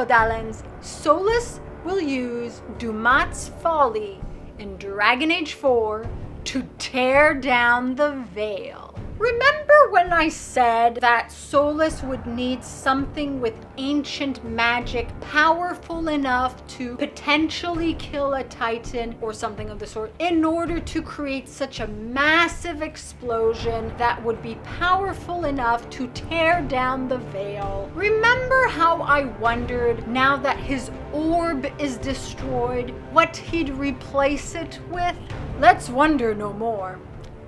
Dalins, Solas will use Dumat's Folly in Dragon Age 4 to tear down the Veil. Remember when I said that Solas would need something with ancient magic powerful enough to potentially kill a Titan or something of the sort in order to create such a massive explosion that would be powerful enough to tear down the Veil? Remember how I wondered, now that his orb is destroyed, what he'd replace it with? Let's wonder no more.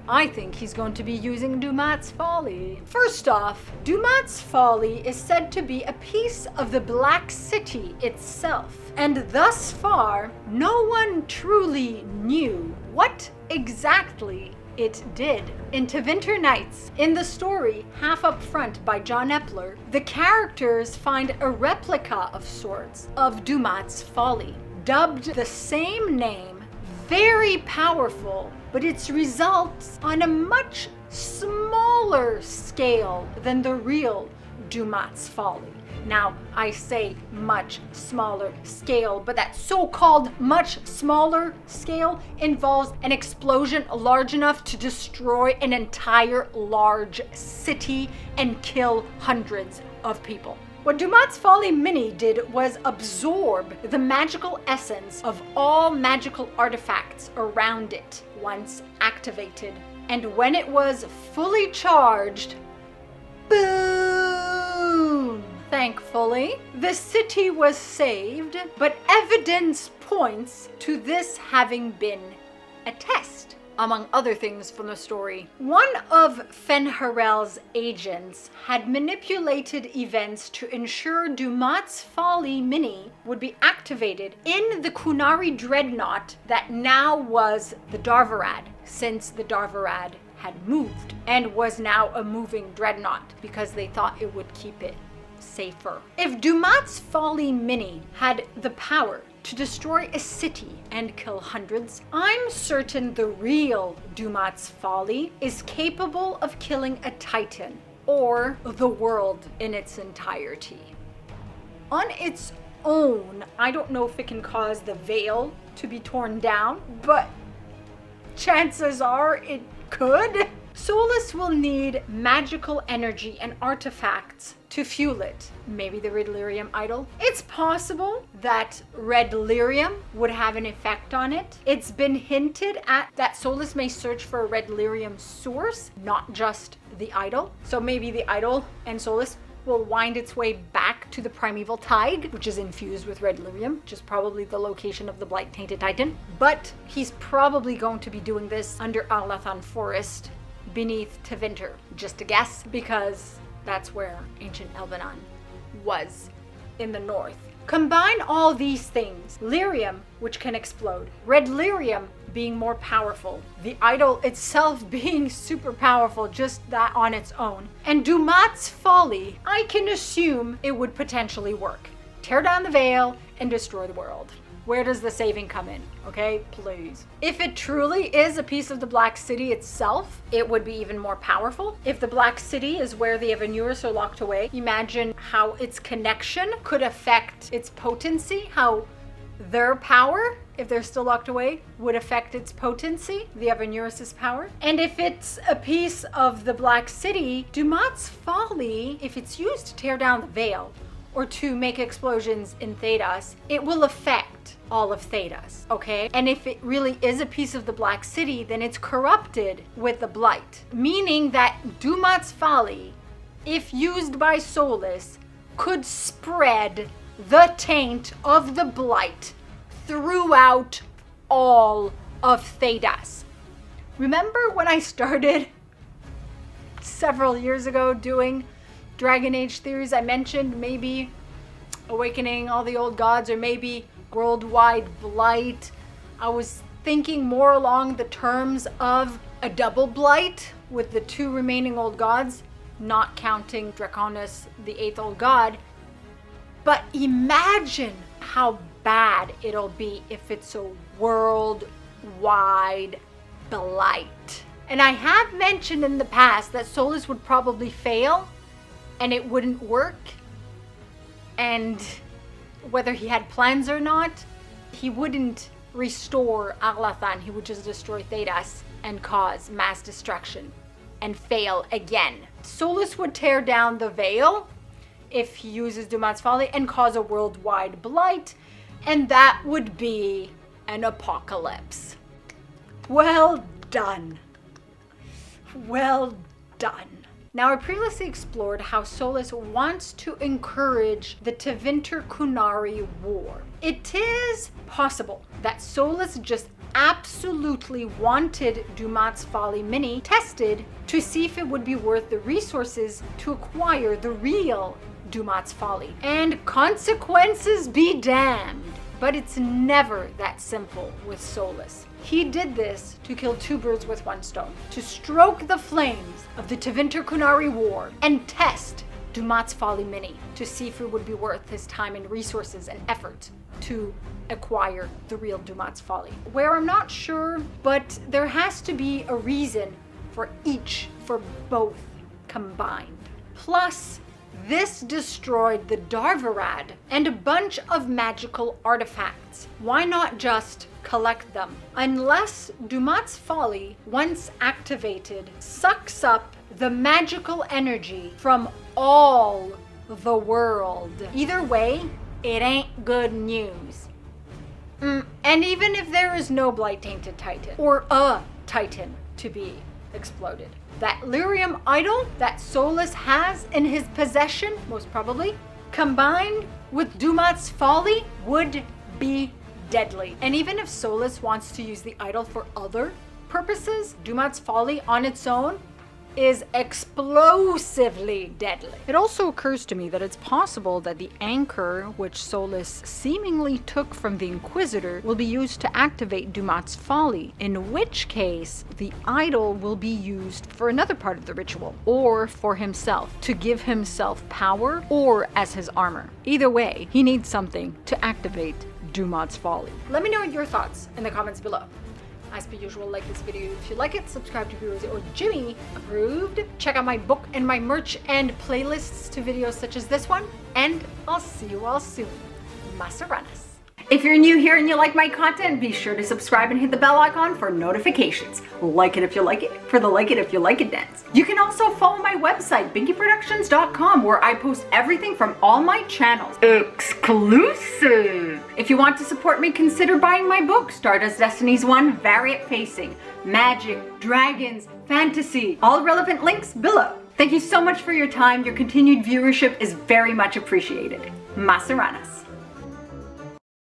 I think he's going to be using Dumat's Folly. First off, Dumat's Folly is said to be a piece of the Black City itself. And thus far, no one truly knew what exactly it did. In Tevinter Nights, in the story Half Up Front by John Epler, the characters find a replica of sorts of Dumat's Folly, dubbed the same name, very powerful, but its results on a much smaller scale than the real Dumat's Folly. Now, I say much smaller scale, but that so-called much smaller scale involves an explosion large enough to destroy an entire large city and kill hundreds of people. What Dumat's Folly Mini did was absorb the magical essence of all magical artifacts around it once activated. And when it was fully charged, boom! Thankfully, the city was saved, but evidence points to this having been a test. Among other things from the story, one of Fen'Harel's agents had manipulated events to ensure Dumat's Folly Mini would be activated in the Kunari dreadnought that now was the Darvarad, since the Darvarad had moved and was now a moving dreadnought because they thought it would keep it safer. If Dumat's Folly Mini had the power to destroy a city and kill hundreds, I'm certain the real Dumat's Folly is capable of killing a Titan or the world in its entirety. On its own, I don't know if it can cause the Veil to be torn down, but chances are it could. Solas will need magical energy and artifacts to fuel it. Maybe the red lyrium idol. It's possible that red lyrium would have an effect on it. It's been hinted at that Solas may search for a red lyrium source, not just the idol. So maybe the idol and Solas will wind its way back to the primeval tide, which is infused with red lyrium, which is probably the location of the Blight Tainted Titan. But he's probably going to be doing this under Alathan Forest, beneath Tevinter. Just a guess, because that's where ancient Elvenon was, in the north. Combine all these things, lyrium, which can explode, red lyrium being more powerful, the idol itself being super powerful, just that on its own, and Dumat's Folly, I can assume it would potentially work. Tear down the Veil and destroy the world. Where does the saving come in? Okay, please. If it truly is a piece of the Black City itself, it would be even more powerful. If the Black City is where the Avenurus are locked away, imagine how its connection could affect its potency, how their power, if they're still locked away, would affect its potency, the Avenurus' power. And if it's a piece of the Black City, Dumat's Folly, if it's used to tear down the Veil, or to make explosions in Thedas, it will affect all of Thedas, okay? And if it really is a piece of the Black City, then it's corrupted with the Blight. Meaning that Dumat's Folly, if used by Solas, could spread the taint of the Blight throughout all of Thedas. Remember when I started several years ago doing Dragon Age theories? I mentioned maybe awakening all the old gods, or maybe worldwide blight. I was thinking more along the terms of a double blight with the two remaining old gods, not counting Draconis, the 8th old god. But imagine how bad it'll be if it's a worldwide blight. And I have mentioned in the past that Solas would probably fail and it wouldn't work. And whether he had plans or not, he wouldn't restore Arlathan. He would just destroy Thedas and cause mass destruction and fail again. Solas would tear down the veil if he uses Dumat's Folly and cause a worldwide blight, and that would be an apocalypse. Well done. Well done. Now, I previously explored how Solas wants to encourage the Tevinter Kunari war. It is possible that Solas just absolutely wanted Dumat's Folly Mini tested to see if it would be worth the resources to acquire the real Dumat's Folly. And consequences be damned. But it's never that simple with Solas. He did this to kill two birds with one stone, to stroke the flames of the Tevinter Kunari war and test Dumat's Folly Mini to see if it would be worth his time and resources and effort to acquire the real Dumat's Folly. Where I'm not sure, but there has to be a reason for each, for both combined. Plus, this destroyed the Darvarad and a bunch of magical artifacts. Why not just collect them? Unless Dumat's Folly, once activated, sucks up the magical energy from all the world. Either way, it ain't good news. And even if there is no Blight-Tainted Titan, or a Titan to be exploded, that lyrium idol that Solas has in his possession, most probably, combined with Dumat's Folly, would be deadly. And even if Solas wants to use the idol for other purposes, Dumat's Folly on its own is explosively deadly. It also occurs to me that it's possible that the anchor, which Solas seemingly took from the Inquisitor, will be used to activate Dumat's Folly, in which case the idol will be used for another part of the ritual, or for himself, to give himself power, or as his armor. Either way, he needs something to activate Dumat's Folly. Let me know your thoughts in the comments below. As per usual, like this video if you like it, subscribe to Viewers or Jimmy approved. Check out my book and my merch and playlists to videos such as this one, and I'll see you all soon. Masaranas. If you're new here and you like my content, be sure to subscribe and hit the bell icon for notifications. Like it if you like it, for the like it if you like it dance. You can also follow my website, binkyproductions.com, where I post everything from all my channels. Exclusive! If you want to support me, consider buying my book, Stardust Destinies 1, Variant Facing, Magic, Dragons, Fantasy, all relevant links below. Thank you so much for your time. Your continued viewership is very much appreciated. Masaranas.